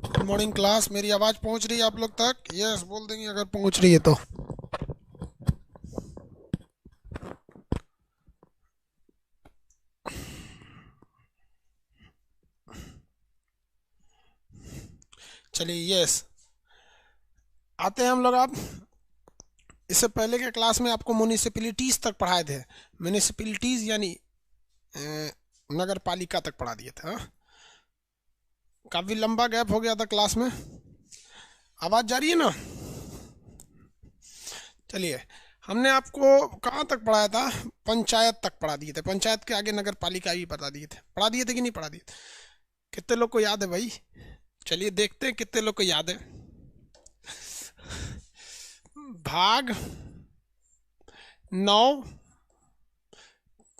Good morning class. मेरी आवाज़ पहुंच रही है आप लोग तक? यस बोल देंगे अगर पहुंच रही है तो। चलिए यस, आते हैं हम लोग। आप इससे पहले के क्लास में आपको म्यूनिसिपैलिटीज़ तक पढ़ाए थे। म्यूनिसिपैलिटीज़ यानी नगर पालिका तक पढ़ा दिए थे। हाँ, काफ़ी लंबा गैप हो गया था क्लास में। आवाज़ जा रही है ना? चलिए, हमने आपको कहाँ तक पढ़ाया था? पंचायत तक पढ़ा दिए थे। पंचायत के आगे नगर पालिका भी पढ़ा दिए थे कि नहीं पढ़ा दिए थे? कितने लोग को याद है भाई? चलिए देखते हैं कितने लोग को याद है। भाग 9,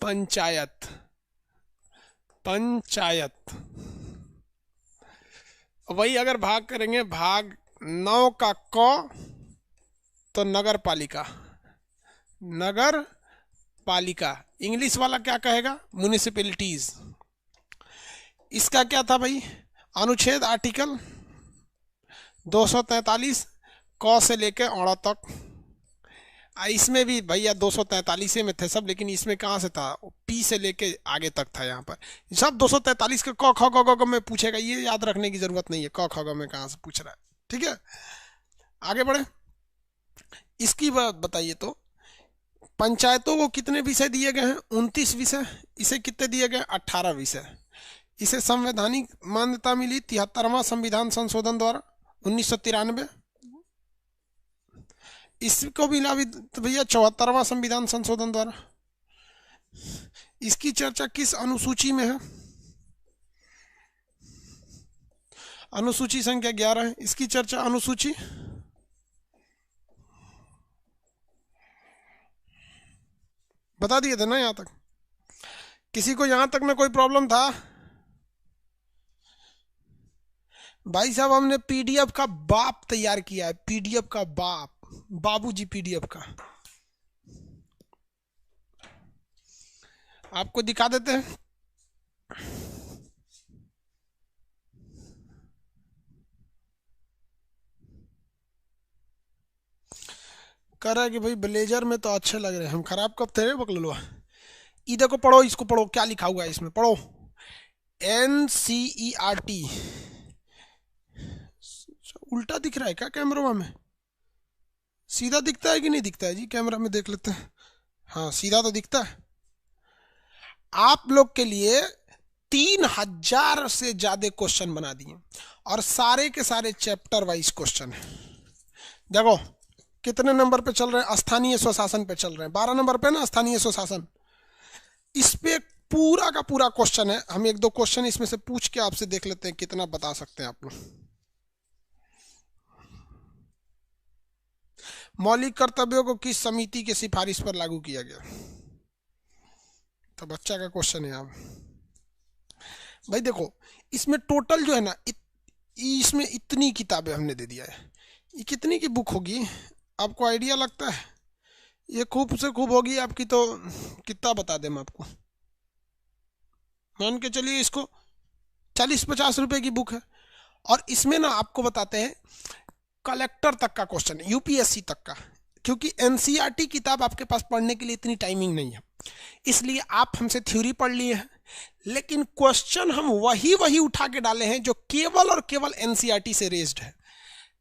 पंचायत। पंचायत वही अगर भाग करेंगे, भाग 9 का क तो नगर पालिका। नगर पालिका इंग्लिश वाला क्या कहेगा? म्यूनिसिपैलिटीज। इसका क्या था भाई? अनुच्छेद आर्टिकल 243 क से लेकर औड़ा तक। इसमें भी भैया 243 में थे सब, लेकिन इसमें कहाँ से था? पी से लेके आगे तक था। यहाँ पर सब 243 के क ख ग घ में पूछेगा, ये याद रखने की जरूरत नहीं है क ख ग में कहाँ से पूछ रहा है। ठीक है, आगे बढ़े। इसकी बात बताइए तो पंचायतों को कितने विषय दिए गए हैं? 29 विषय। इसे कितने दिए गए? 18 विषय। इसे संवैधानिक मान्यता मिली 73वां संविधान संशोधन द्वारा 1993। इसको मिला भी तो भैया 74वां संविधान संशोधन द्वारा। इसकी चर्चा किस अनुसूची में है? अनुसूची संख्या 11 है इसकी चर्चा। अनुसूची बता दिए थे ना यहां तक? किसी को यहां तक में कोई प्रॉब्लम था? भाई साहब, हमने पीडीएफ का बाप तैयार किया है। पीडीएफ का बाप, बाबूजी पीडीएफ का। आपको दिखा देते हैं। कह रहा है कि भाई ब्लेजर में तो अच्छे लग रहे हैं हम। खराब कब थे बकलवा? ई देखो, पढ़ो इसको, पढ़ो क्या लिखा हुआ है इसमें, पढ़ो। NCERT। उल्टा दिख रहा है क्या कैमरा में? सीधा दिखता है कि नहीं दिखता है जी? कैमरा में देख लेते हैं। हाँ, सीधा तो दिखता है। आप लोग के लिए 3000 से ज्यादा क्वेश्चन बना दिए और सारे के सारे चैप्टर वाइज क्वेश्चन है। देखो कितने नंबर पे चल रहे हैं? स्थानीय स्वशासन पे चल रहे हैं। 12 नंबर पे ना स्थानीय स्वशासन। इस पे पूरा का पूरा क्वेश्चन है। हम एक दो क्वेश्चन इसमें से पूछ के आपसे देख लेते हैं कितना बता सकते हैं आप लोग। मौलिक कर्तव्यों को किस समिति की सिफारिश पर लागू किया गया? तो बच्चा का क्वेश्चन है। आप भाई देखो, इसमें टोटल जो है ना, इसमें इतनी किताबें हमने दे दिया है। ये कितनी की बुक होगी आपको आइडिया लगता है? ये खूब से खूब होगी आपकी तो कितना बता दें हम आपको। मान के चलिए इसको 40-50 रुपए की बुक है। और इसमें ना आपको बताते हैं कलेक्टर तक का क्वेश्चन है, यूपीएससी तक का। क्योंकि एनसीईआरटी किताब आपके पास पढ़ने के लिए इतनी टाइमिंग नहीं है, इसलिए आप हमसे थ्योरी पढ़ लिए हैं, लेकिन क्वेश्चन हम वही वही उठा के डाले हैं जो केवल और केवल एनसीईआरटी से रेज्ड है।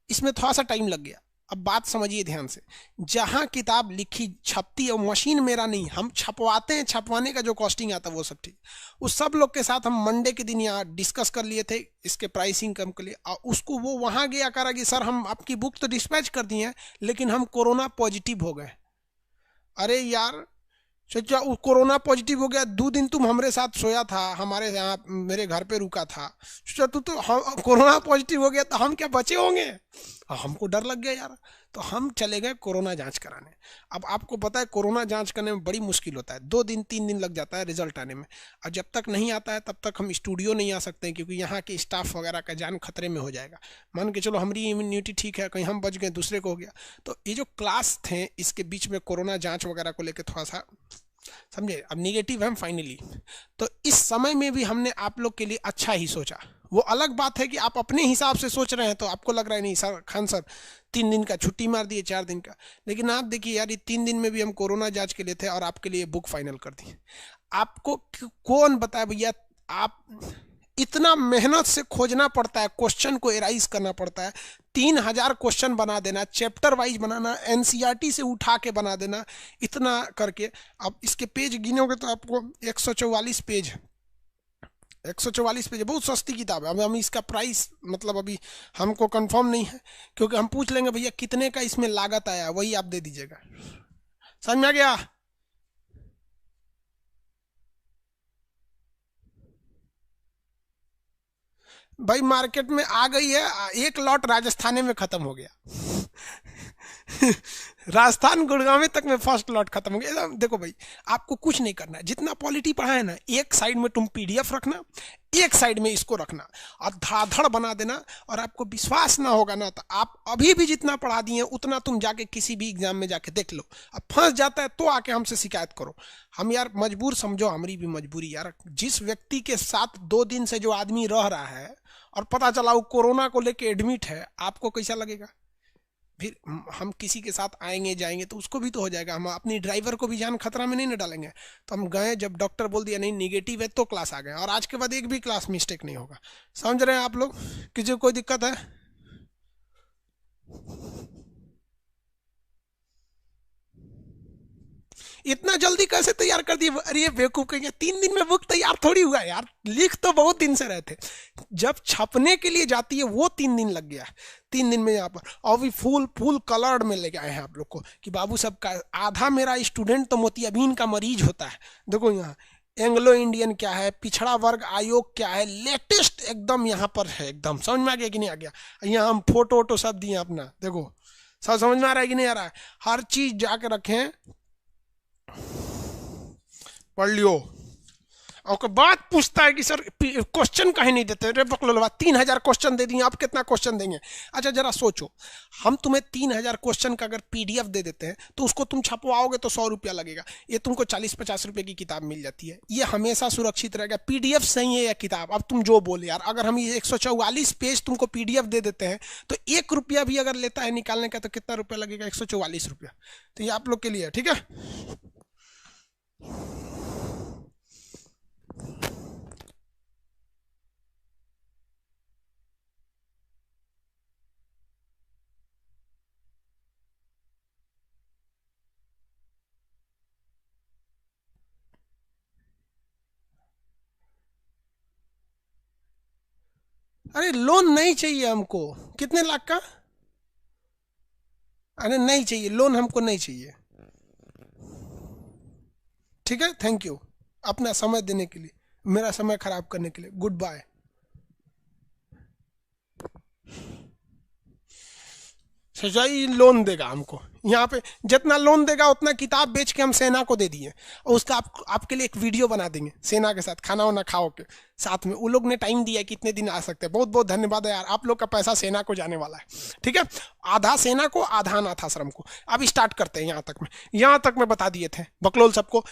इसमें थोड़ा सा टाइम लग गया। अब बात समझिए ध्यान से। जहां किताब लिखी छपती है, मशीन मेरा नहीं, हम छपवाते हैं, छपवाने का जो कॉस्टिंग आता है वो सब ठीक। उस सब लोग के साथ हम मंडे के दिन यहाँ डिस्कस कर लिए थे इसके प्राइसिंग कम के लिए। और उसको वो वहां गया करा कि सर हम आपकी बुक तो डिस्पैच कर दी है, लेकिन हम कोरोना पॉजिटिव हो गए। अरे यार, सोचा कोरोना पॉजिटिव हो गया, 2 दिन तुम हमारे साथ सोया था, हमारे यहाँ मेरे घर पे रुका था। सोचा तू तो कोरोना पॉजिटिव हो गया तो हम क्या बचे होंगे? हमको डर लग गया यार, तो हम चले गए कोरोना जांच कराने। अब आपको पता है कोरोना जांच करने में बड़ी मुश्किल होता है, 2 दिन 3 दिन लग जाता है रिजल्ट आने में। और जब तक नहीं आता है तब तक हम स्टूडियो नहीं आ सकते हैं, क्योंकि यहाँ के स्टाफ वगैरह का जान खतरे में हो जाएगा। मान के चलो हमारी इम्यूनिटी ठीक है, कहीं हम बच गए दूसरे को हो गया। तो ये जो क्लास थे इसके बीच में कोरोना जांच वगैरह को लेकर थोड़ा सा समझे। अब निगेटिव है फाइनली, तो इस समय में भी हमने आप लोग के लिए अच्छा ही सोचा। वो अलग बात है कि आप अपने हिसाब से सोच रहे हैं तो आपको लग रहा है नहीं सर खान सर 3 दिन का छुट्टी मार दिए 4 दिन का, लेकिन आप देखिए यार ये 3 दिन में भी हम कोरोना जांच के लिए थे और आपके लिए बुक फाइनल कर दी। आपको कौन बताए भैया, आप इतना मेहनत से खोजना पड़ता है, क्वेश्चन को एराइज करना पड़ता है, 3000 क्वेश्चन बना देना, चैप्टर वाइज बनाना, एनसीईआरटी से उठा के बना देना, इतना करके। अब इसके पेज गिनोगे तो आपको 144 पेज, 144 पेज, बहुत सस्ती किताब है। अब हम इसका प्राइस मतलब अभी हमको कंफर्म नहीं है, क्योंकि हम पूछ लेंगे भैया कितने का इसमें लागत आया, वही आप दे दीजिएगा। समझ में आ गया? भाई मार्केट में आ गई है, एक लॉट राजस्थान में खत्म हो गया। राजस्थान गुड़गांव तक में फर्स्ट लॉट खत्म हो गया। देखो भाई आपको कुछ नहीं करना है, जितना पॉलिटी पढ़ा है ना, एक साइड में तुम पीडीएफ रखना, एक साइड में इसको रखना और धड़ाधड़ बना देना, और आपको विश्वास ना होगा ना तो आप अभी भी जितना पढ़ा दिए उतना तुम जाके किसी भी एग्जाम में जाके देख लो। अब फंस जाता है तो आके हमसे शिकायत करो। हम यार मजबूर समझो, हमारी भी मजबूरी यार। जिस व्यक्ति के साथ 2 दिन से जो आदमी रह रहा है और पता चला वो कोरोना को लेके एडमिट है, आपको कैसा लगेगा? फिर हम किसी के साथ आएंगे जाएंगे तो उसको भी तो हो जाएगा, हम अपनी ड्राइवर को भी जान खतरा में नहीं ना डालेंगे। तो हम गए, जब डॉक्टर बोल दिया नहीं निगेटिव है तो क्लास आ गए, और आज के बाद एक भी क्लास मिस्टेक नहीं होगा। समझ रहे हैं आप लोग? किसी को कोई दिक्कत है? इतना जल्दी कैसे तैयार कर दिए? अरे बेवकूफ कहेंगे 3 दिन में बुक तैयार थोड़ी हुआ यार, लिख तो बहुत दिन से रहे थे। जब छपने के लिए जाती है वो 3 दिन लग गया, 3 दिन में यहाँ पर। और भी फुल फुल कलर्ड में लेके आए हैं आप लोग को कि बाबू सब का आधा मेरा स्टूडेंट तो मोतियाबिंद का मरीज होता है। देखो यहाँ एंग्लो इंडियन क्या है, पिछड़ा वर्ग आयोग क्या है, लेटेस्ट एकदम यहाँ पर है। एकदम समझ में आ गया कि नहीं आ गया? यहाँ हम फोटो वोटो सब दिए अपना, देखो सब समझ में आ रहा है कि नहीं आ रहा है? हर चीज जाके रखें, पढ़ लियो। और बात पूछता है कि सर क्वेश्चन कहीं नहीं देते? रे बकलोलवा 3000 क्वेश्चन दे दिए, आप कितना क्वेश्चन देंगे? अच्छा जरा सोचो, हम तुम्हें 3000 क्वेश्चन का अगर पीडीएफ दे देते हैं तो उसको तुम छपवाओगे तो 100 रुपया लगेगा। ये तुमको 40-50 रुपए की किताब मिल जाती है, ये हमेशा सुरक्षित रहेगा। पीडीएफ सही है या किताब, अब तुम जो बोले यार। अगर हम ये 144 पेज तुमको पीडीएफ दे देते हैं तो 1 रुपया भी अगर लेता है निकालने का तो कितना रुपया लगेगा? 144 रुपया। तो ये आप लोग के लिए, ठीक है? अरे लोन नहीं चाहिए हमको। कितने लाख का? अरे नहीं चाहिए लोन, हमको नहीं चाहिए। ठीक है, थैंक यू अपना समय देने के लिए, मेरा समय खराब करने के लिए। Good bye. सजाई लोन देगा हमको, यहाँ पे जितना लोन देगा उतना किताब बेच के हम सेना को दे दिए, और उसका आपके लिए एक वीडियो बना देंगे सेना के साथ खाना वाना खाओ के साथ में। वो लोग ने टाइम दिया कितने दिन आ सकते हैं। बहुत बहुत धन्यवाद है यार, आप लोग का पैसा सेना को जाने वाला है। ठीक है, आधा सेना को आधा अनाथ आश्रम को। अब स्टार्ट करते हैं। यहाँ तक में बता दिए थे बकलोल सबको।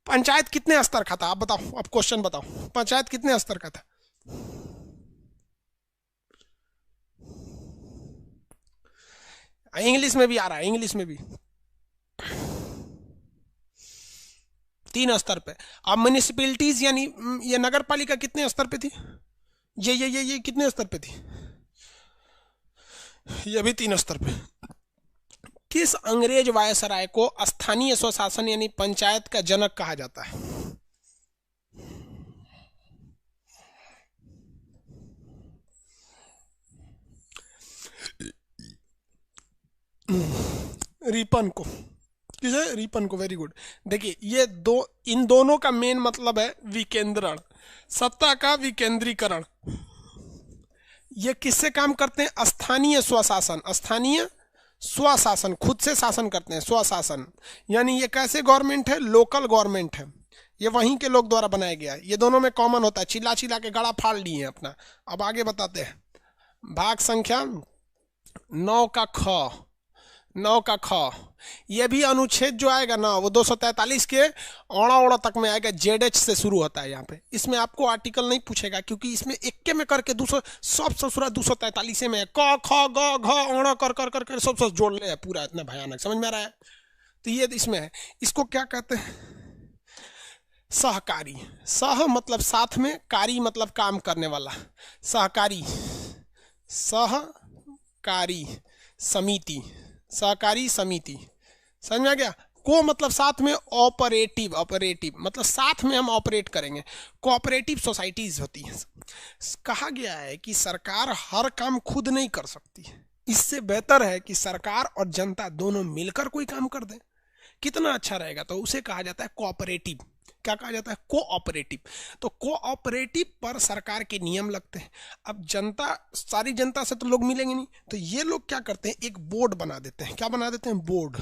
पंचायत कितने स्तर का था आप बताओ? अब क्वेश्चन बताओ, पंचायत कितने स्तर का था? इंग्लिश में भी आ रहा है, इंग्लिश में भी 3 स्तर पे। अब म्यूनिसिपैलिटीज यानी ये नगर पालिका कितने स्तर पे थी? ये कितने स्तर पे थी? ये भी 3 स्तर पे। किस अंग्रेज वायसराय को स्थानीय स्वशासन यानी पंचायत का जनक कहा जाता है? रिपन को। किसे? रिपन को। Very good. देखिए ये इन दोनों का मेन मतलब है विकेंद्रण, सत्ता का विकेंद्रीकरण। ये किससे काम करते हैं? स्थानीय स्वशासन। स्थानीय स्वशासन, खुद से शासन करते हैं, स्वशासन। यानी ये कैसे गवर्नमेंट है? लोकल गवर्नमेंट है, ये वहीं के लोग द्वारा बनाया गया है। ये दोनों में कॉमन होता है, चिल्ला चिल्ला के गड़ा फाड़ लिए हैं अपना। अब आगे बताते हैं। भाग संख्या 9 का ख, 9 का ख, ये भी अनुच्छेद जो आएगा ना वो 243 के औड़ा औड़ा तक में आएगा, जेड से शुरू होता है यहाँ पे। इसमें आपको आर्टिकल नहीं पूछेगा क्योंकि इसमें इक्के में करके 200 सब ससुरा 243 में है, क ख ग घ औड़ा कर कर कर कर सब जोड़ ले है पूरा, इतना भयानक, समझ में आ रहा है। तो ये इसमें है, इसको क्या कहते हैं, सहकारी। सह मतलब साथ में, कारी मतलब काम करने वाला, सहकारी, सहकारी समिति, सहकारी समिति, समझ में आ गया। को मतलब साथ में, ऑपरेटिव, ऑपरेटिव मतलब साथ में हम ऑपरेट करेंगे, कोऑपरेटिव सोसाइटीज होती हैं। कहा गया है कि सरकार हर काम खुद नहीं कर सकती, इससे बेहतर है कि सरकार और जनता दोनों मिलकर कोई काम कर दें, कितना अच्छा रहेगा। तो उसे कहा जाता है कोऑपरेटिव। क्या कहा जाता है, कोऑपरेटिव। तो कोऑपरेटिव पर सरकार के नियम लगते हैं। अब जनता, सारी जनता से तो लोग मिलेंगे नहीं, तो ये लोग क्या करते हैं, एक बोर्ड बना देते हैं। क्या बना देते हैं, बोर्ड,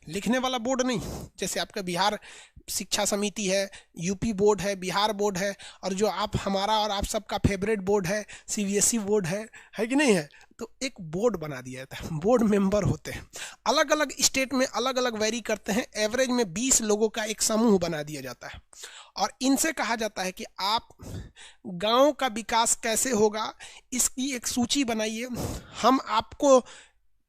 लिखने वाला बोर्ड नहीं, जैसे आपका बिहार शिक्षा समिति है, यूपी बोर्ड है, बिहार बोर्ड है, और जो आप हमारा और आप सबका फेवरेट बोर्ड है सीबीएसई बोर्ड है कि नहीं है। तो एक बोर्ड बना दिया जाता है, बोर्ड मेंबर होते हैं, अलग अलग स्टेट में अलग अलग वेरी करते हैं, एवरेज में 20 लोगों का एक समूह बना दिया जाता है। और इनसे कहा जाता है कि आप गांव का विकास कैसे होगा इसकी एक सूची बनाइए, हम आपको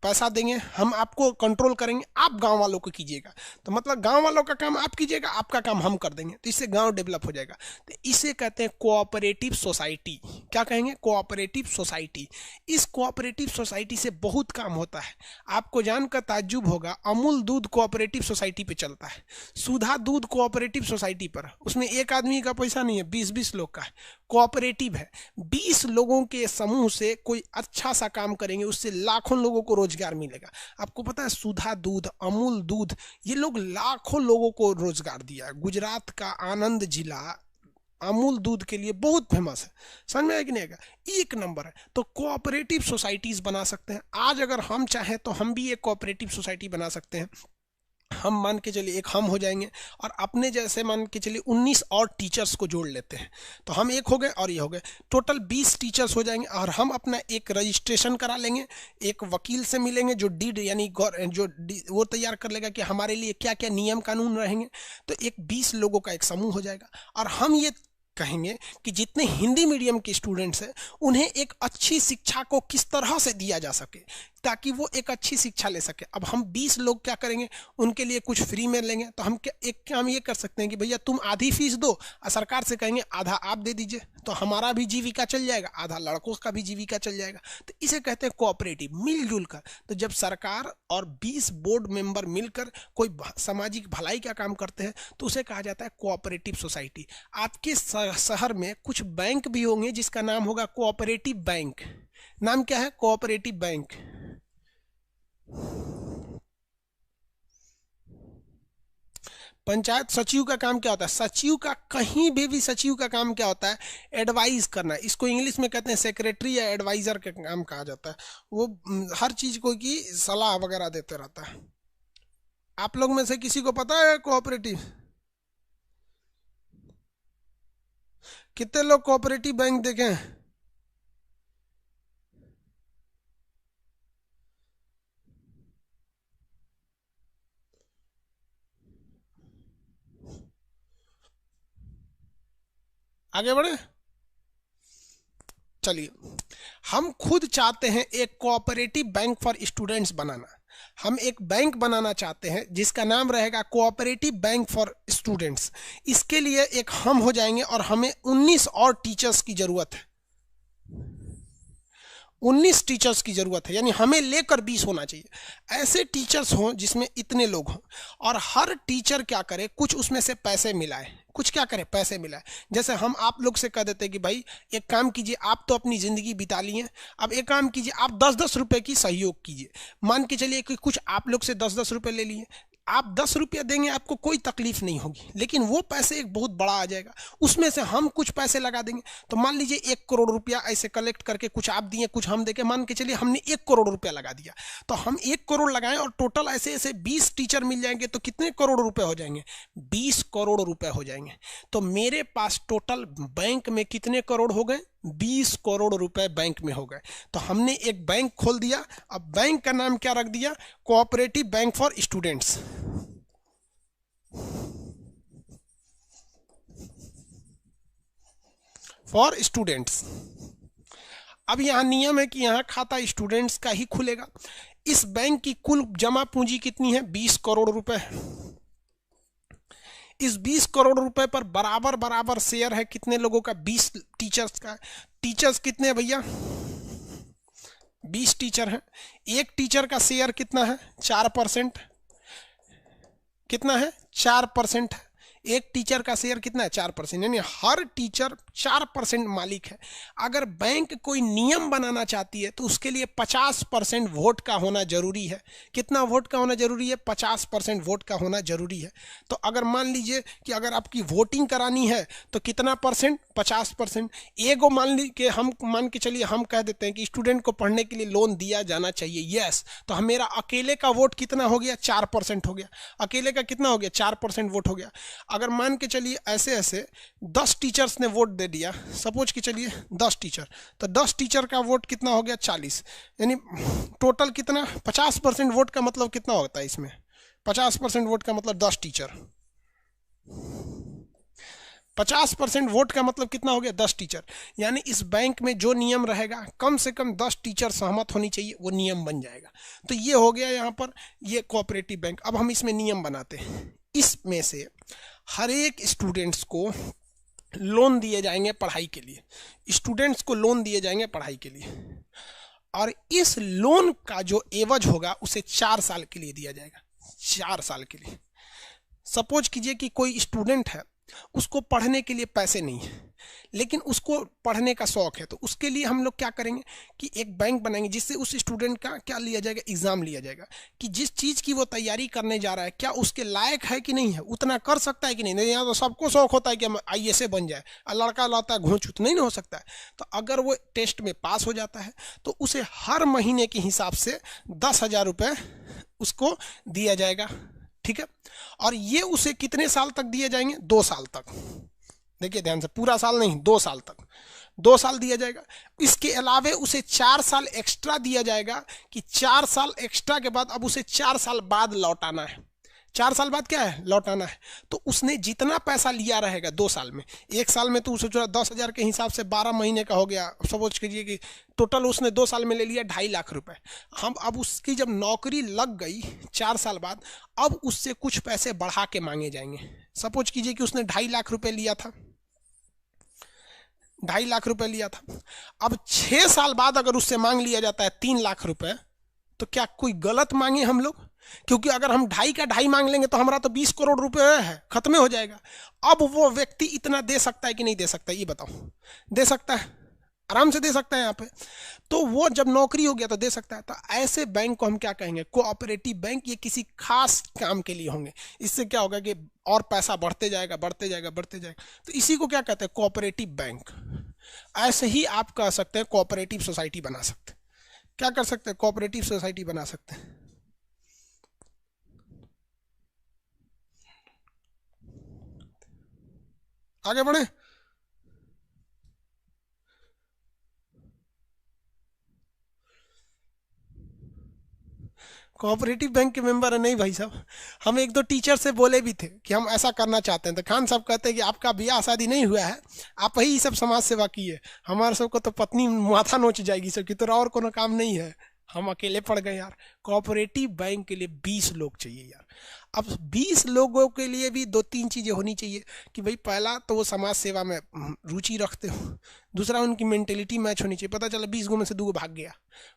पैसा देंगे, हम आपको कंट्रोल करेंगे, आप गांव वालों को कीजिएगा। तो मतलब गांव वालों का काम आप कीजिएगा, आपका काम हम कर देंगे, तो इससे गांव डेवलप हो जाएगा। तो इसे कहते हैं कोऑपरेटिव सोसाइटी। क्या कहेंगे, कोऑपरेटिव सोसाइटी। इस कोऑपरेटिव सोसाइटी से बहुत काम होता है। आपको जानकर ताज्जुब होगा, अमूल दूध कोऑपरेटिव सोसाइटी पे चलता है, सुधा दूध कोऑपरेटिव सोसाइटी पर, उसमें एक आदमी का पैसा नहीं है, 20-20 लोग का है, कोऑपरेटिव है। 20 लोगों के समूह से कोई अच्छा सा काम करेंगे, उससे लाखों लोगों को रोजगार मिलेगा। आपको पता है सुधा दूध, अमूल दूध, ये लोग लाखों लोगों को रोजगार दिया है। गुजरात का आनंद जिला अमूल दूध के लिए बहुत फेमस है, समझ में आया कि नहीं आएगा, एक नंबर है। तो कोऑपरेटिव सोसाइटीज बना सकते हैं। आज अगर हम चाहें तो हम भी एक कोऑपरेटिव सोसाइटी बना सकते हैं। हम मान के चलिए एक हम हो जाएंगे और अपने जैसे मान के चलिए 19 और टीचर्स को जोड़ लेते हैं, तो हम एक हो गए और ये हो गए, टोटल 20 टीचर्स हो जाएंगे। और हम अपना एक रजिस्ट्रेशन करा लेंगे, एक वकील से मिलेंगे जो डीड यानी जो वो तैयार कर लेगा कि हमारे लिए क्या क्या नियम कानून रहेंगे। तो एक 20 लोगों का एक समूह हो जाएगा। और हम ये कहेंगे कि जितने हिंदी मीडियम के स्टूडेंट्स हैं उन्हें एक अच्छी शिक्षा को किस तरह से दिया जा सके ताकि वो एक अच्छी शिक्षा ले सके। अब हम 20 लोग क्या करेंगे, उनके लिए कुछ फ्री में लेंगे। तो हम एक काम ये कर सकते हैं कि भैया तुम आधी फीस दो और सरकार से कहेंगे आधा आप दे दीजिए, तो हमारा भी जीविका चल जाएगा, आधा लड़कों का भी जीविका चल जाएगा। तो इसे कहते हैं कोऑपरेटिव, मिलजुल कर। तो जब सरकार और 20 बोर्ड मेंबर मिलकर कोई सामाजिक भलाई का काम करते हैं तो उसे कहा जाता है कोऑपरेटिव सोसाइटी। आपके शहर में कुछ बैंक भी होंगे जिसका नाम होगा कोऑपरेटिव बैंक। नाम क्या है, कोऑपरेटिव बैंक। पंचायत सचिव का काम क्या होता है, सचिव का कहीं भी सचिव का काम क्या होता है, एडवाइज करना। इसको इंग्लिश में कहते हैं सेक्रेटरी या एडवाइजर का काम कहा जाता है। वो हर चीज को की सलाह वगैरह देते रहता है। आप लोग में से किसी को पता है कोऑपरेटिव, कितने लोग कोऑपरेटिव बैंक देखे हैं? आगे बढ़े, चलिए। हम खुद चाहते हैं एक कोऑपरेटिव बैंक फॉर स्टूडेंट्स बनाना। हम एक बैंक बनाना चाहते हैं जिसका नाम रहेगा कोऑपरेटिव बैंक फॉर स्टूडेंट्स। इसके लिए एक हम हो जाएंगे और हमें 19 और टीचर्स की जरूरत है। 19 टीचर्स की जरूरत है, यानी हमें लेकर 20 होना चाहिए। ऐसे टीचर्स हों जिसमें इतने लोग हों और हर टीचर क्या करे, कुछ उसमें से पैसे मिलाए, कुछ क्या करे, पैसे मिलाए। जैसे हम आप लोग से कह देते कि भाई एक काम कीजिए, आप तो अपनी ज़िंदगी बिता लिए, अब एक काम कीजिए, आप 10-10 रुपये की सहयोग कीजिए। मान के चलिए कि कुछ आप लोग से 10-10 रुपये ले लिए, आप 10 रुपया देंगे, आपको कोई तकलीफ नहीं होगी, लेकिन वो पैसे एक बहुत बड़ा आ जाएगा, उसमें से हम कुछ पैसे लगा देंगे। तो मान लीजिए 1 करोड़ रुपया ऐसे कलेक्ट करके कुछ आप दिए कुछ हम देके, मान के चलिए हमने 1 करोड़ रुपया लगा दिया। तो हम 1 करोड़ लगाएं और टोटल ऐसे ऐसे 20 टीचर मिल जाएंगे तो कितने करोड़ रुपए हो जाएंगे, 20 करोड़ रुपए हो जाएंगे। तो मेरे पास टोटल बैंक में कितने करोड़ हो गए, 20 करोड़ रुपए बैंक में हो गए। तो हमने एक बैंक खोल दिया। अब बैंक का नाम क्या रख दिया? Cooperative bank for students. For students. अब यहां नियम है कि यहां खाता स्टूडेंट्स का ही खुलेगा। इस बैंक की कुल जमा पूंजी कितनी है? 20 करोड़ रुपए। इस 20 करोड़ रुपए पर बराबर बराबर शेयर है कितने लोगों का? 20 टीचर्स का। टीचर्स कितने हैं भैया? 20 टीचर हैं। एक टीचर का शेयर कितना है? 4%। कितना है? 4% है। एक टीचर का शेयर कितना है? 4%। यानी हर टीचर 4% मालिक है। अगर बैंक कोई नियम बनाना चाहती है तो उसके लिए 50% वोट का होना जरूरी है। कितना वोट का होना जरूरी है? 50% वोट का होना जरूरी है। तो अगर मान लीजिए कि अगर आपकी वोटिंग करानी है तो कितना परसेंट? 50%। एगो मान लीजिए, हम मान के चलिए हम कह देते हैं कि स्टूडेंट को पढ़ने के लिए लोन दिया जाना चाहिए, यस, तो हम मेरा अकेले का वोट कितना हो गया? 4% हो गया। अकेले का कितना हो गया? 4% वोट हो गया। अगर मान के चलिए ऐसे ऐसे 10 टीचर्स ने वोट दे दिया, सपोज कि चलिए 10 टीचर, तो 10 टीचर का वोट कितना हो गया? 40। यानी टोटल कितना? 50% वोट का मतलब कितना होता है इसमें? 50% वोट का मतलब 10 टीचर। 50% वोट का मतलब कितना हो गया? 10 टीचर। यानी इस बैंक में जो नियम रहेगा कम से कम 10 टीचर सहमत होनी चाहिए, वो नियम बन जाएगा। तो ये हो गया यहाँ पर ये कोऑपरेटिव बैंक। अब हम इसमें नियम बनाते हैं। इसमें से हर एक स्टूडेंट्स को लोन दिए जाएंगे पढ़ाई के लिए। स्टूडेंट्स को लोन दिए जाएंगे पढ़ाई के लिए, और इस लोन का जो एवज होगा उसे 4 साल के लिए दिया जाएगा। 4 साल के लिए। सपोज कीजिए कि कोई स्टूडेंट है, उसको पढ़ने के लिए पैसे नहीं है, लेकिन उसको पढ़ने का शौक है, तो उसके लिए हम लोग क्या करेंगे कि एक बैंक बनाएंगे जिससे उस स्टूडेंट का क्या लिया जाएगा? एग्जाम लिया जाएगा कि जिस चीज़ की वो तैयारी करने जा रहा है क्या उसके लायक है कि नहीं है, उतना कर सकता है कि नहीं। यहाँ तो सबको शौक होता है कि हम IAS बन जाए, और लड़का लाता है घोंच उतना ही नहीं हो सकता है। तो अगर वो टेस्ट में पास हो जाता है तो उसे हर महीने के हिसाब से 10,000 रुपये उसको दिया जाएगा, ठीक है। और ये उसे कितने साल तक दिए जाएंगे? 2 साल तक। देखिए ध्यान से, पूरा साल नहीं, 2 साल तक। 2 साल दिया जाएगा। इसके अलावे उसे 4 साल एक्स्ट्रा दिया जाएगा कि 4 साल एक्स्ट्रा के बाद अब उसे 4 साल बाद लौटाना है। 4 साल बाद क्या है? लौटाना है। तो उसने जितना पैसा लिया रहेगा 2 साल में, 1 साल में तो उसे 10,000 के हिसाब से 12 महीने का हो गया। सपोज कीजिए कि टोटल उसने 2 साल में ले लिया 2.5 लाख रुपए। हम अब उसकी जब नौकरी लग गई 4 साल बाद, अब उससे कुछ पैसे बढ़ा के मांगे जाएंगे। सपोज कीजिए कि उसने 2.5 लाख रुपए लिया था, 2.5 लाख रुपए लिया था। अब 6 साल बाद अगर उससे मांग लिया जाता है 3 लाख रुपए, तो क्या कोई गलत मांगे हम लोग? क्योंकि अगर हम 2.5 का 2.5 मांग लेंगे तो हमारा तो 20 करोड़ रुपए है, खत्म हो जाएगा। अब वो व्यक्ति इतना दे सकता है कि नहीं दे सकता? ये बताओ। दे सकता है, आराम से दे सकता है यहाँ पे। तो वो जब नौकरी हो गया तो दे सकता है। तो ऐसे बैंक को हम क्या कहेंगे? Cooperative bank. ये किसी खास काम के लिए होंगे। इससे क्या होगा कि और पैसा बढ़ते जाएगा, बढ़ते जाएगा, बढ़ते जाएगा। तो इसी को क्या कहते हैं? Cooperative bank. ऐसे ही आप कह सकते हैं कोऑपरेटिव सोसाइटी बना सकते हैं। क्या कर सकते हैं? कोऑपरेटिव सोसाइटी बना सकते हैं। आगे बढ़े। कोऑपरेटिव बैंक के मेंबर है? नहीं भाई साहब, हम 1-2 टीचर से बोले भी थे कि हम ऐसा करना चाहते हैं, तो खान साहब कहते हैं कि आपका ब्याह शादी नहीं हुआ है, आप ही सब समाज सेवा किए, हमारे सबको तो पत्नी माथा नोच जाएगी सब कि तेरा और कोनो काम नहीं है, हम अकेले पड़ गए यार। कोऑपरेटिव बैंक के लिए 20 लोग चाहिए यार। अब 20 लोगों के लिए भी 2-3 चीज़ें होनी चाहिए कि भाई पहला तो वो समाज सेवा में रुचि रखते हो, दूसरा उनकी मेंटेलिटी मैच होनी चाहिए। पता चला 20 गो में से 2 गो भाग गया,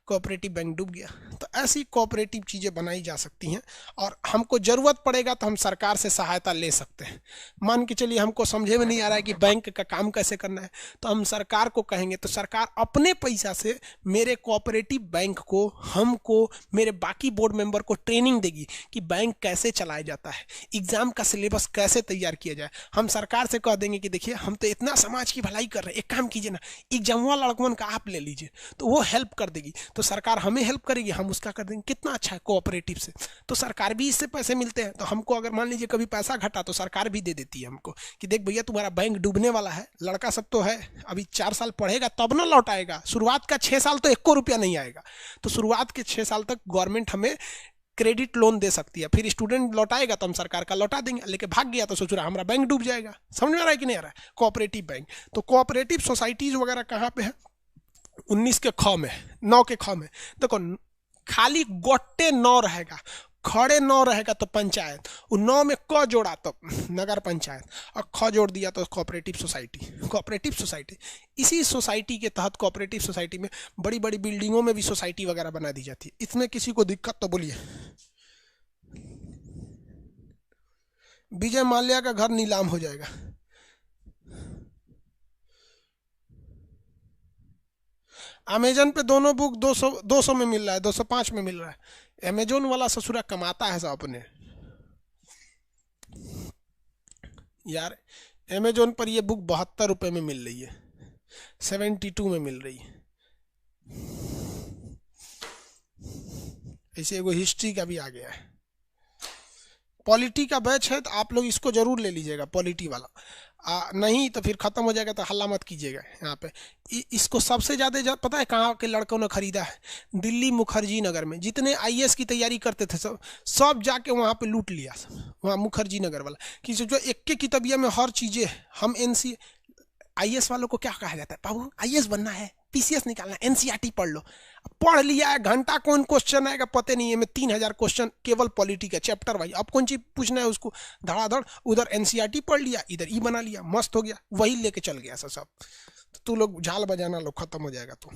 कोऑपरेटिव बैंक डूब गया। तो ऐसी कोऑपरेटिव चीज़ें बनाई जा सकती हैं, और हमको ज़रूरत पड़ेगा तो हम सरकार से सहायता ले सकते हैं। मान के चलिए हमको समझे में नहीं आ रहा है कि बैंक का काम कैसे करना है, तो हम सरकार को कहेंगे तो सरकार अपने पैसा से मेरे कोऑपरेटिव बैंक को, हमको, मेरे बाकी बोर्ड मेंबर को ट्रेनिंग देगी कि बैंक कैसे चलाया जाता है, एग्जाम का सिलेबस कैसे तैयार किया जाए। हम सरकार से कह देंगे कि देखिए हम तो इतना समाज की भलाई कर रहे हैं, एक काम कीजिए ना, एग्जाम वाला लड़कवन का आप ले लीजिए, तो वो हेल्प कर देगी, तो सरकार हमें हेल्प करेगी, हम उसका कर देंगे। कितना अच्छा है कोऑपरेटिव से, तो सरकार भी इससे पैसे मिलते हैं। तो हमको अगर मान लीजिए कभी पैसा घटा तो सरकार भी दे देती है हमको कि देख भैया तुम्हारा बैंक डूबने वाला है, लड़का सब तो है, अभी 4 साल पढ़ेगा तब ना लौट आएगा, शुरुआत का 6 साल तो 1 रुपया नहीं आएगा, तो शुरुआत के 6 साल तक गवर्नमेंट हमें क्रेडिट लोन दे सकती है, फिर स्टूडेंट लौटाएगा तो हम सरकार का लौटा देंगे, लेके भाग गया तो सोच रहा हमारा बैंक डूब जाएगा। समझ में आ रहा है कि नहीं आ रहा है? Cooperative bank. तो कोऑपरेटिव सोसाइटीज वगैरह कहाँ पे है? 19 के ख में, 9 के ख में देखो, खाली गोटे 9 रहेगा, खड़े 9 रहेगा तो पंचायत, वो 9 में क जोड़ा तो नगर पंचायत, और ख जोड़ दिया तो कोऑपरेटिव सोसाइटी। कोऑपरेटिव सोसाइटी, इसी सोसाइटी के तहत कोऑपरेटिव सोसाइटी में बड़ी बड़ी बिल्डिंगों में भी सोसाइटी वगैरह बना दी जाती है। इसमें किसी को दिक्कत तो बोलिए। विजय माल्या का घर नीलाम हो जाएगा। अमेजन पे दोनों बुक 200 में मिल रहा है, 205 में मिल रहा है। अमेजोन वाला ससुरा कमाता है सब अपने यार। अमेजोन पर ये बुक 72 रुपये में मिल रही है, 72 में मिल रही है। ऐसे एगो हिस्ट्री का भी आ गया है। पॉलिटी का बैच है तो आप लोग इसको जरूर ले लीजिएगा, पॉलिटी वाला। नहीं तो फिर खत्म हो जाएगा, तो हल्ला मत कीजिएगा यहाँ पे। इसको सबसे ज़्यादा पता है कहाँ के लड़कों ने खरीदा है? दिल्ली मुखर्जी नगर में। जितने आईएएस की तैयारी करते थे सब जाके वहाँ पे लूट लिया सब, वहाँ मुखर्जी नगर वाला। कि जो एक के किताबिया में हर चीज़ें, हम आईएएस वालों को क्या कहा जाता है? बाबू आईएएस बनना है, पीसीएस निकालना, एनसीईआरटी पढ़ लो। पढ़ लिया है, घंटा कौन क्वेश्चन आएगा पता नहीं है। में 3000 क्वेश्चन केवल पॉलिटी का चैप्टर वाइज। अब कौन चीज पूछना है उसको, धड़ाधड़ उधर एनसीईआरटी पढ़ लिया, इधर ई बना लिया, मस्त हो गया, वही लेके चल गया सब। तो तू लोग झाल बजाना लो, खत्म हो जाएगा। तो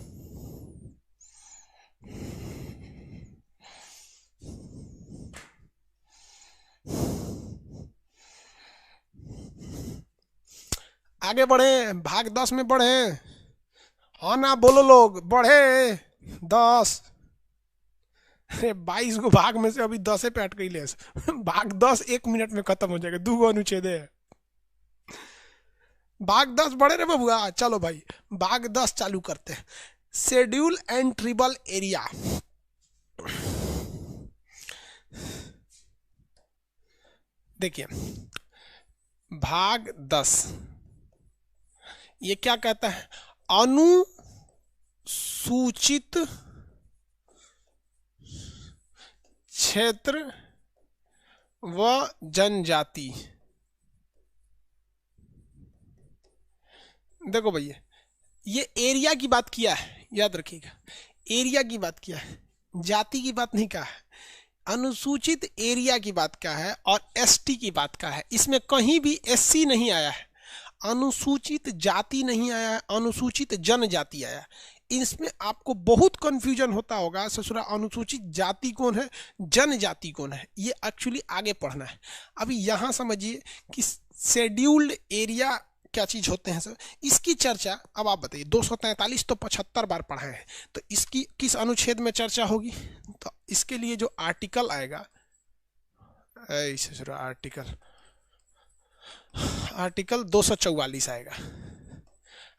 आगे बढ़े, भाग 10 में बढ़े। हाँ ना बोलो लोग, बढ़े 10। अरे 22 को भाग में से अभी 10 पे अटक गई। भाग 10 1 मिनट में खत्म हो जाएगा, 2 अनुच्छेद है। भाग 10 बढ़े रे बबुआ। चलो भाई भाग 10 चालू करते हैं। Schedule and tribal area. देखिए भाग 10 ये क्या कहता है? अनुसूचित क्षेत्र व जनजाति। देखो भैया, ये एरिया की बात किया है, याद रखिएगा, एरिया की बात किया है, जाति की बात नहीं कहा है। अनुसूचित एरिया की बात क्या है और एसटी की बात क्या है? इसमें कहीं भी एससी नहीं आया है, अनुसूचित जाति नहीं आया है, अनुसूचित जनजाति आया है। इसमें आपको बहुत कंफ्यूजन होता होगा, ससुरा अनुसूचित जाति कौन है, जनजाति कौन है? ये एक्चुअली आगे पढ़ना है। अभी यहाँ समझिए कि शेड्यूल्ड एरिया क्या चीज होते हैं सर, इसकी चर्चा अब आप बताइए। 243 तो 75 बार पढ़ा है, तो इसकी किस अनुच्छेद में चर्चा होगी? तो इसके लिए जो आर्टिकल आएगा, ससुरा आर्टिकल 244 आएगा।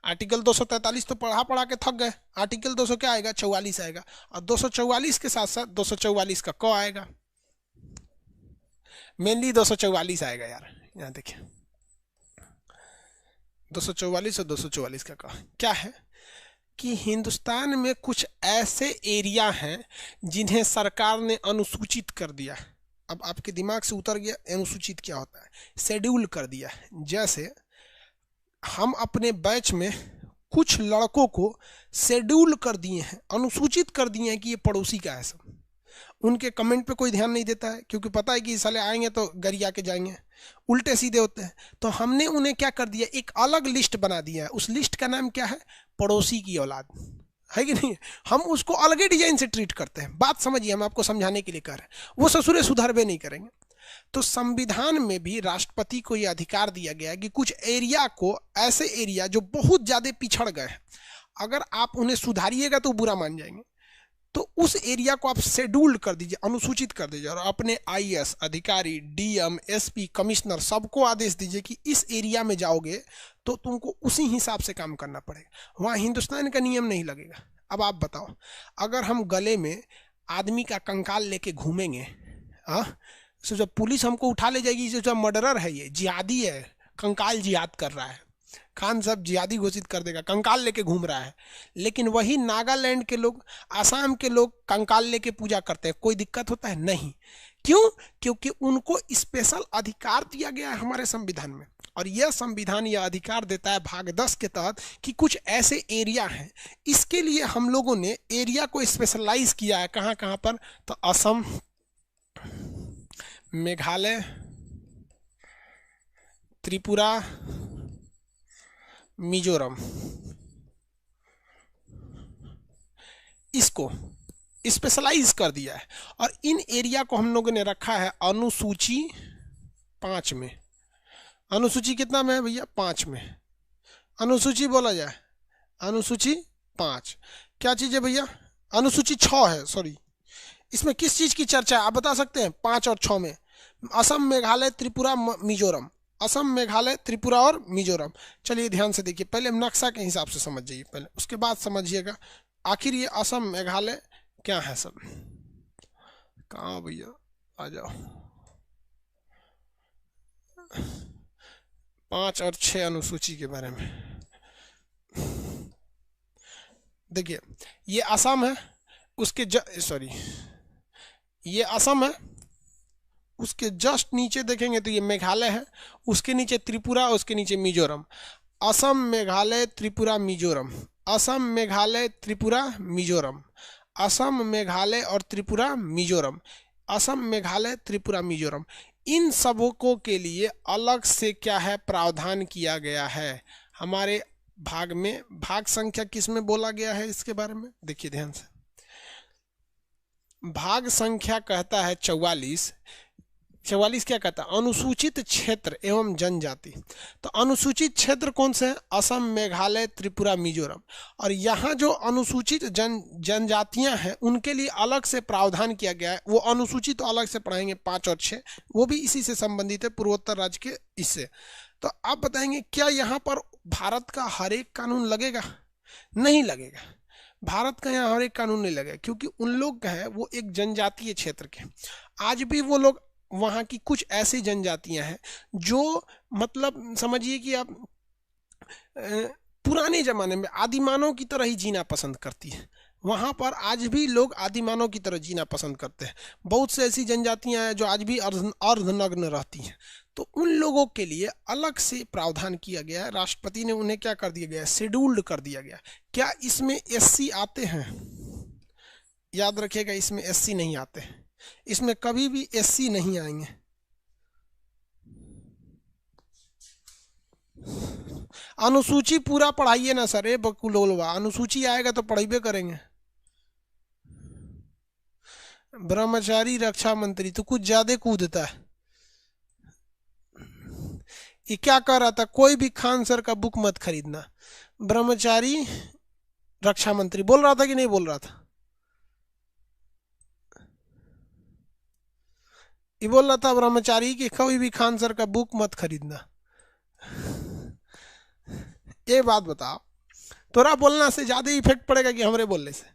आर्टिकल 243 तो पढ़ा के थक गए, आर्टिकल 200 क्या आएगा? 44 आएगा। और 244 के साथ साथ 244 का क आएगा, मेनली 244 आएगा यार। यहाँ देखिए 244 और 244 का क क्या है कि हिंदुस्तान में कुछ ऐसे एरिया हैं जिन्हें सरकार ने अनुसूचित कर दिया। अब आपके दिमाग से उतर गया अनुसूचित क्या होता है, शेड्यूल कर दिया। जैसे हम अपने बैच में कुछ लड़कों को शेड्यूल कर दिए हैं, अनुसूचित कर दिए हैं कि ये पड़ोसी का है सब। उनके कमेंट पे कोई ध्यान नहीं देता है, क्योंकि पता है कि साले आएंगे तो गरिया के जाएंगे, उल्टे सीधे होते हैं। तो हमने उन्हें क्या कर दिया, एक अलग लिस्ट बना दिया है। उस लिस्ट का नाम क्या है? पड़ोसी की औलाद, है कि नहीं? हम उसको अलग डिजाइन से ट्रीट करते हैं। बात समझिए, हम आपको समझाने के लिए कह रहे हैं, वो ससुरे सुधरबे नहीं करेंगे। तो संविधान में भी राष्ट्रपति को यह अधिकार दिया गया है कि कुछ एरिया को, ऐसे एरिया जो बहुत ज्यादा पिछड़ गए हैं, अगर आप उन्हें सुधारिएगा तो बुरा मान जाएंगे। तो उस एरिया को आप शेड्यूल्ड कर दीजिए, अनुसूचित कर दीजिए, और अपने आईएएस अधिकारी, डीएम, एसपी, कमिश्नर सबको आदेश दीजिए कि इस एरिया में जाओगे तो तुमको उसी हिसाब से काम करना पड़ेगा, वहाँ हिंदुस्तान का नियम नहीं लगेगा। अब आप बताओ, अगर हम गले में आदमी का कंकाल लेके घूमेंगे, हाँ, तो जब पुलिस हमको उठा ले जाएगी, जो मर्डरर है, ये जिहादी है, कंकाल जिहाद कर रहा है, खान साहब जिहादी घोषित कर देगा, कंकाल लेके घूम रहा है। लेकिन वही नागालैंड के लोग, आसाम के लोग कंकाल लेके पूजा करते हैं, कोई दिक्कत होता है? नहीं। क्यों? क्योंकि उनको स्पेशल अधिकार दिया गया है हमारे संविधान में, और यह संविधान यह अधिकार देता है भाग 10 के तहत कि कुछ ऐसे एरिया हैं, इसके लिए हम लोगों ने एरिया को स्पेशलाइज किया है। कहाँ कहाँ पर? तो असम, मेघालय, त्रिपुरा, मिजोरम, इसको स्पेशलाइज कर दिया है। और इन एरिया को हम लोगों ने रखा है अनुसूची 5 में। अनुसूची कितना में है भैया? 5 में। अनुसूची बोला जाए, अनुसूची 5 क्या चीज़ है भैया? अनुसूची 6 है, सॉरी। इसमें किस चीज़ की चर्चा है आप बता सकते हैं? 5 और 6 में असम, मेघालय, त्रिपुरा, मिजोरम, असम, मेघालय, त्रिपुरा और मिजोरम। चलिए ध्यान से देखिए, पहले नक्शा के हिसाब से समझ जाइए पहले, उसके बाद समझिएगा आखिर ये असम, मेघालय क्या है सब। कहाँ भैया, आ जाओ। 5 और 6 अनुसूची के बारे में देखिए, ये असम है, उसके सॉरी, ये असम है, उसके जस्ट नीचे देखेंगे तो ये मेघालय है, उसके नीचे त्रिपुरा, उसके नीचे मिजोरम। असम, मेघालय, त्रिपुरा, मिजोरम, असम, मेघालय, त्रिपुरा, मिजोरम, असम, मेघालय और त्रिपुरा, मिजोरम, असम, मेघालय, त्रिपुरा, मिजोरम। इन सबों के लिए अलग से क्या है? प्रावधान किया गया है हमारे भाग में। भाग संख्या किस में बोला गया है इसके बारे में देखिए ध्यान से। भाग संख्या कहता है 44। 44 क्या कहता है? अनुसूचित क्षेत्र एवं जनजाति। तो अनुसूचित क्षेत्र कौन से हैं? असम, मेघालय, त्रिपुरा, मिजोरम। और यहाँ जो अनुसूचित जनजातियां हैं उनके लिए अलग से प्रावधान किया गया है। वो अनुसूचित तो अलग से पढ़ाएंगे 5 और 6, वो भी इसी से संबंधित है, पूर्वोत्तर राज्य के इससे। तो आप बताएंगे क्या यहाँ पर भारत का हर एक कानून लगेगा? नहीं लगेगा, भारत का यहाँ हर एक कानून नहीं लगेगा, क्योंकि उन लोग का है वो एक जनजातीय क्षेत्र के। आज भी वो लोग, वहाँ की कुछ ऐसी जनजातियां हैं जो मतलब समझिए कि आप पुराने ज़माने में आदिमानव की तरह ही जीना पसंद करती है। वहाँ पर आज भी लोग आदिमानव की तरह जीना पसंद करते हैं। बहुत से ऐसी जनजातियां हैं जो आज भी अर्धनग्न रहती हैं। तो उन लोगों के लिए अलग से प्रावधान किया गया है। राष्ट्रपति ने उन्हें क्या कर दिया गया? शेड्यूल्ड कर दिया गया। क्या इसमें एससी आते हैं? याद रखिएगा, इसमें एससी नहीं आते हैं, इसमें कभी भी एससी नहीं आएंगे। अनुसूची पूरा पढ़ाइए ना सर, ए बकुलोलवा, अनुसूची आएगा तो पढ़ाइबे करेंगे। ब्रह्मचारी रक्षा मंत्री तो कुछ ज्यादा कूदता है। ये क्या कह रहा था? कोई भी खान सर का बुक मत खरीदना। ब्रह्मचारी रक्षा मंत्री बोल रहा था कि नहीं बोल रहा था? ये बोल रहा था ब्रह्मचारी कि कोई भी खान सर का बुक मत खरीदना। ये बात बताओ, तोरा बोलना से ज्यादा इफेक्ट पड़ेगा कि हमरे बोलने से?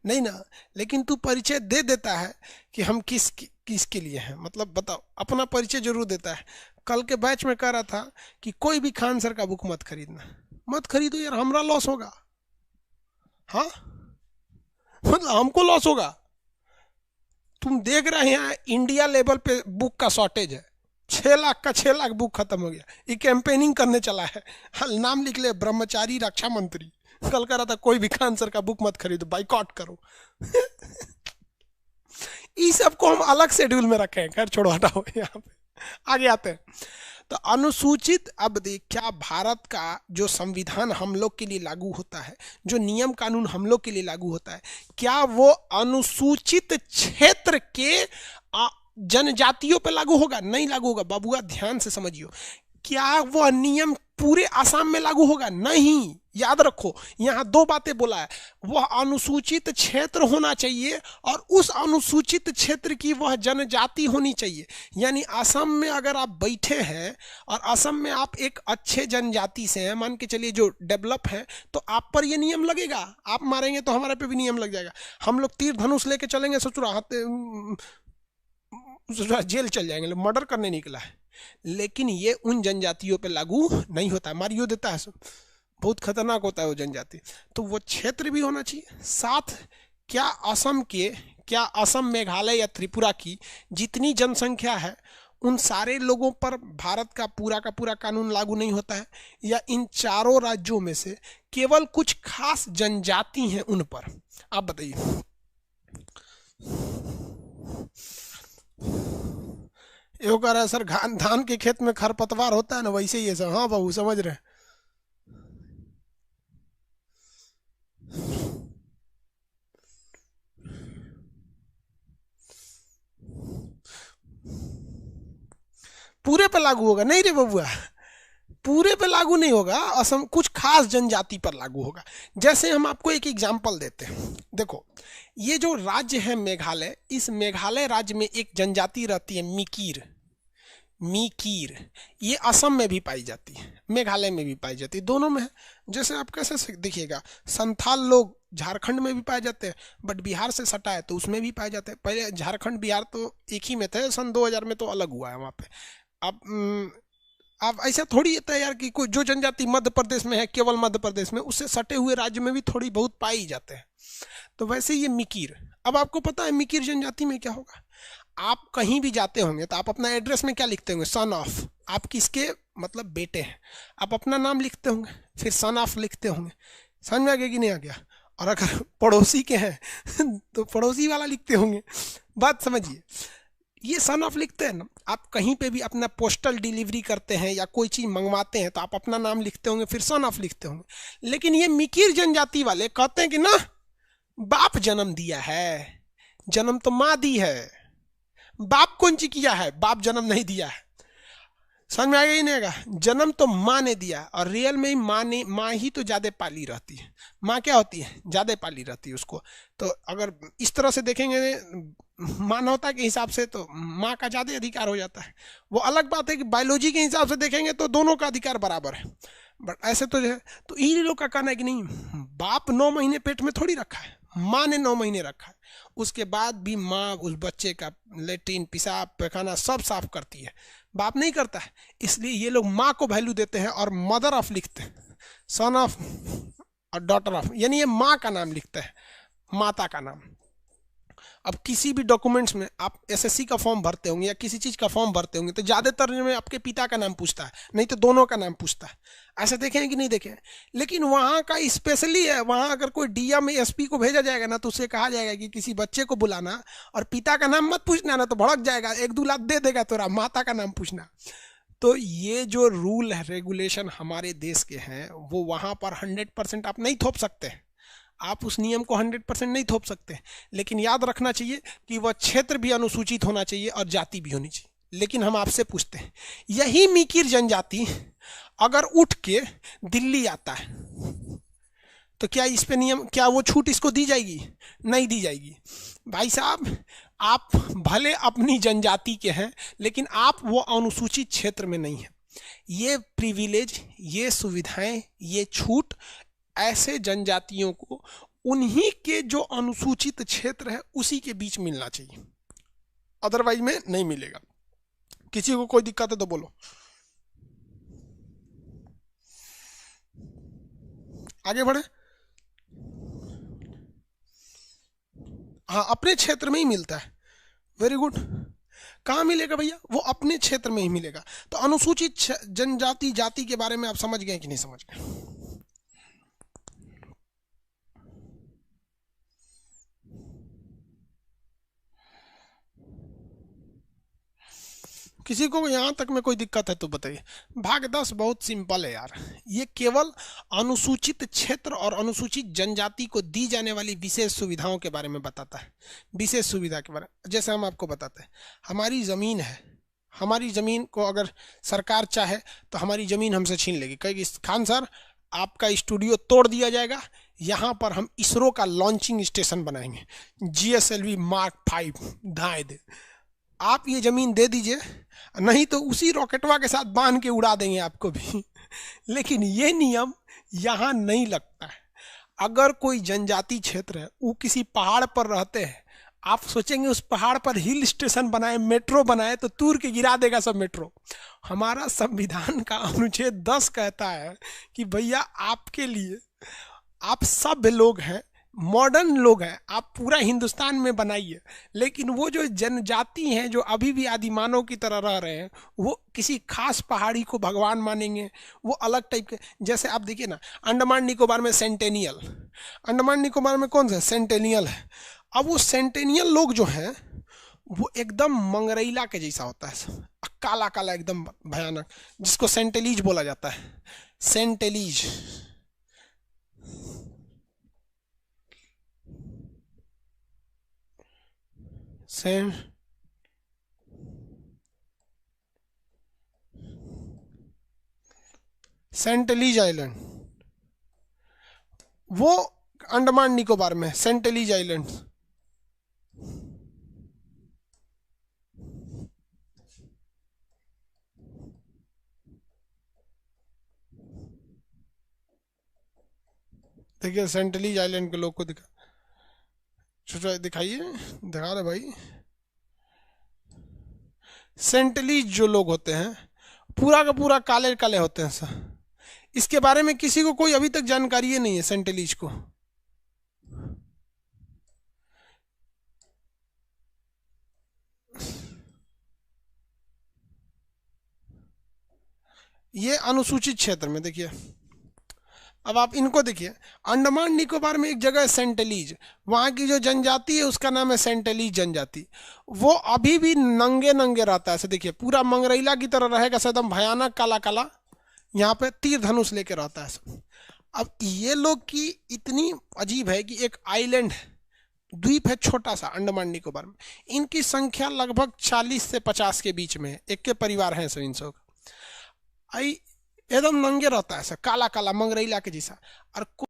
नहीं ना। लेकिन तू परिचय दे देता है कि हम किसके लिए हैं, मतलब बताओ, अपना परिचय जरूर देता है। कल के बैच में कह रहा था कि कोई भी खान सर का बुक मत खरीदना। मत खरीदो यार, हमारा लॉस होगा। हाँ, मतलब हमको लॉस होगा। तुम देख रहे हैं इंडिया लेवल पे बुक का शॉर्टेज है। 6 लाख का 6 लाख बुक खत्म हो गया। ये कैंपेनिंग करने चला है। हल नाम लिख ले, ब्रह्मचारी रक्षा मंत्री। कल कह रहा था कोई भी खान सर का बुक मत खरीदो, बाइकआउट करो। इस सब को हम अलग शेड्यूल में रखे हैं। खैर छोड़ो, हटाओ, यहाँ पे आगे आते हैं। तो अनुसूचित, अब देख, क्या भारत का जो संविधान हम लोग के लिए लागू होता है, जो नियम कानून हम लोग के लिए लागू होता है, क्या वो अनुसूचित क्षेत्र के जनजातियों पे लागू होगा? नहीं लागू होगा। बाबूआ ध्यान से समझियो, क्या वह नियम पूरे आसाम में लागू होगा? नहीं। याद रखो, यहाँ दो बातें बोला है, वह अनुसूचित क्षेत्र होना चाहिए और उस अनुसूचित क्षेत्र की वह जनजाति होनी चाहिए। यानी असम में अगर आप बैठे हैं और असम में आप एक अच्छे जनजाति से हैं, मान के चलिए जो डेवलप है, तो आप पर ये नियम लगेगा। आप मारेंगे तो हमारे पे भी नियम लग जाएगा। हम लोग तीर धनुष लेके चलेंगे, ससुरा जेल चल जाएंगे, मर्डर करने निकला है। लेकिन ये उन जनजातियों पे लागू नहीं होता है, मारियो देता है, सब बहुत खतरनाक होता है वो जनजाति। तो वो क्षेत्र भी होना चाहिए। साथ क्या असम मेघालय या त्रिपुरा की जितनी जनसंख्या है उन सारे लोगों पर भारत का पूरा कानून लागू नहीं होता है, या इन चारों राज्यों में से केवल कुछ खास जनजाति हैं उन पर? आप बताइए। यो कह रहा है सर धान के खेत में खरपतवार होता है ना, वैसे ही है सर। हाँ बाबू, समझ रहे हैं। पूरे पे लागू होगा नहीं रे बबुआ, पूरे पे लागू नहीं होगा। असम कुछ खास जनजाति पर लागू होगा। जैसे हम आपको एक एग्जांपल देते हैं, देखो ये जो राज्य है मेघालय, इस मेघालय राज्य में एक जनजाति रहती है मिकीर। ये असम में भी पाई जाती है, मेघालय में भी पाई जाती है, दोनों में है। जैसे आप कैसे देखिएगा, संथाल लोग झारखंड में भी पाए जाते हैं, बट बिहार से सटा है तो उसमें भी पाए जाते हैं। पहले झारखंड बिहार तो एक ही में थे, सन 2000 में तो अलग हुआ है वहाँ पे। अब ऐसा थोड़ी होता है यार कि कोई जो जनजाति मध्य प्रदेश में है, केवल मध्य प्रदेश में, उससे सटे हुए राज्य में भी थोड़ी बहुत पाई जाते हैं। तो वैसे ये मिकीर, अब आपको पता है मिकीर जनजाति में क्या होगा? आप कहीं भी जाते होंगे तो आप अपना एड्रेस में क्या लिखते होंगे? Son of. आप किसके मतलब बेटे हैं, आप अपना नाम लिखते होंगे, फिर सन ऑफ लिखते होंगे। समझ में आ गया कि नहीं आ गया? और अगर पड़ोसी के हैं तो पड़ोसी वाला लिखते होंगे। बात समझिए, ये सन ऑफ लिखते हैं ना। आप कहीं पे भी अपना पोस्टल डिलीवरी करते हैं या कोई चीज़ मंगवाते हैं तो आप अपना नाम लिखते होंगे, फिर सन ऑफ लिखते होंगे। लेकिन ये मिकीर जनजाति वाले कहते हैं कि ना, बाप जन्म दिया है, जन्म तो माँ दी है, बाप कौन सी किया है, बाप जन्म नहीं दिया है। समझ में आ गया ही नहीं आएगा? जन्म तो माँ ने दिया, और रियल में ही माँ ही तो ज़्यादा पाली रहती है। माँ क्या होती है? ज़्यादा पाली रहती है उसको। तो अगर इस तरह से देखेंगे मानवता के हिसाब से तो माँ का ज़्यादा अधिकार हो जाता है। वो अलग बात है कि बायोलॉजी के हिसाब से देखेंगे तो दोनों का अधिकार बराबर है, बट ऐसे तो जो है, तो इन लोग का कहना है कि नहीं, बाप 9 महीने पेट में थोड़ी रखा है, माँ ने 9 महीने रखा है। उसके बाद भी माँ उस बच्चे का लेट्रिन, पेशाब, पैखाना सब साफ करती है, बाप नहीं करता है। इसलिए ये लोग माँ को वैल्यू देते हैं और मदर ऑफ लिखते हैं, सन ऑफ और डॉटर ऑफ, यानी ये माँ का नाम लिखता है, माता का नाम। अब किसी भी डॉक्यूमेंट्स में आप एसएससी का फॉर्म भरते होंगे या किसी चीज़ का फॉर्म भरते होंगे तो ज़्यादातर में आपके पिता का नाम पूछता है, नहीं तो दोनों का नाम पूछता है। ऐसा देखें हैं कि नहीं देखें? लेकिन वहाँ का स्पेशली है, वहाँ अगर कोई डीएम एसपी को भेजा जाएगा ना तो उससे कहा जाएगा कि किसी बच्चे को बुलाना और पिता का नाम मत पूछना, ना तो भड़क जाएगा, 1-2 लाख दे देगा तोरा, माता का नाम पूछना। तो ये जो रूल है, रेगुलेशन हमारे देश के हैं, वो वहाँ पर 100% आप नहीं थोप सकते। आप उस नियम को 100% नहीं थोप सकते, लेकिन याद रखना चाहिए कि वह क्षेत्र भी अनुसूचित होना चाहिए और जाति भी होनी चाहिए। लेकिन हम आपसे पूछते हैं, यही मिकीर जनजाति अगर उठ के दिल्ली आता है तो क्या इस पे नियम, क्या वो छूट इसको दी जाएगी? नहीं दी जाएगी। भाई साहब, आप भले अपनी जनजाति के हैं, लेकिन आप वो अनुसूचित क्षेत्र में नहीं हैं। ये प्रिविलेज, ये सुविधाएं, ये छूट ऐसे जनजातियों को उन्हीं के जो अनुसूचित क्षेत्र है उसी के बीच मिलना चाहिए, अदरवाइज में नहीं मिलेगा। किसी को कोई दिक्कत है तो बोलो। आगे बढ़े। हाँ, अपने क्षेत्र में ही मिलता है। Very good. कहाँ मिलेगा भैया? वो अपने क्षेत्र में ही मिलेगा। तो अनुसूचित जनजाति जाति के बारे में आप समझ गए कि नहीं समझ गए? किसी को यहाँ तक में कोई दिक्कत है तो बताइए। भाग 10 बहुत सिंपल है यार, ये केवल अनुसूचित क्षेत्र और अनुसूचित जनजाति को दी जाने वाली विशेष सुविधाओं के बारे में बताता है। विशेष सुविधा के बारे में जैसे हम आपको बताते हैं, हमारी ज़मीन है, हमारी ज़मीन को अगर सरकार चाहे तो हमारी ज़मीन हमसे छीन लेगी, कहेगी खान सर आपका स्टूडियो तोड़ दिया जाएगा। यहाँ पर हम इसरो का लॉन्चिंग स्टेशन बनाएंगे, GSLV Mark 5 दाएं दे। आप ये ज़मीन दे दीजिए, नहीं तो उसी रॉकेटवा के साथ बांध के उड़ा देंगे आपको भी। लेकिन ये नियम यहाँ नहीं लगता है। अगर कोई जनजाति क्षेत्र है, वो किसी पहाड़ पर रहते हैं, आप सोचेंगे उस पहाड़ पर हिल स्टेशन बनाए, मेट्रो बनाए, तो तूर के गिरा देगा सब मेट्रो। हमारा संविधान का अनुच्छेद 10 कहता है कि भैया आपके लिए, आप सभ्य लोग हैं, मॉडर्न लोग हैं, आप पूरा हिंदुस्तान में बनाइए, लेकिन वो जो जनजाति हैं जो अभी भी आदिमानव की तरह रह रहे हैं, वो किसी खास पहाड़ी को भगवान मानेंगे, वो अलग टाइप के। जैसे आप देखिए ना, अंडमान निकोबार में सेंटेनियल, अंडमान निकोबार में कौन सा सेंटेनियल है। अब वो सेंटेनियल लोग जो हैं वो एकदम मंगरैला के जैसा होता है, काला काला एकदम भयानक, जिसको सेंटेलीज बोला जाता है, सेंटेलीज। सेंटेलीज आइलैंड, वो अंडमान निकोबार में सेंटेलीज आइलैंड। देखिए सेंटेलीज आइलैंड के लोग को दिखाइए, दिखा रहे भाई। सेंटेलीज जो लोग होते हैं पूरा का पूरा काले काले होते हैं सर। इसके बारे में किसी को कोई अभी तक जानकारी नहीं है सेंटेलीज को। ये अनुसूचित क्षेत्र में देखिए। अब आप इनको देखिए, अंडमान निकोबार में एक जगह है सेंटेलीज, वहाँ की जो जनजाति है उसका नाम है सेंटेलीज जनजाति। वो अभी भी नंगे नंगे रहता है, ऐसे देखिए, पूरा मंगरैला की तरह रहेगा, एकदम भयानक काला काला, यहाँ पे तीर धनुष लेके रहता है। अब ये लोग की इतनी अजीब है कि एक आइलैंड है, द्वीप है छोटा सा अंडमान निकोबार में, इनकी संख्या लगभग 40 से 50 के बीच में है, एक के परिवार हैं सब इन सब। आई एकदम नंगे रहता है ऐसा काला काला मंगरैला के जैसा। और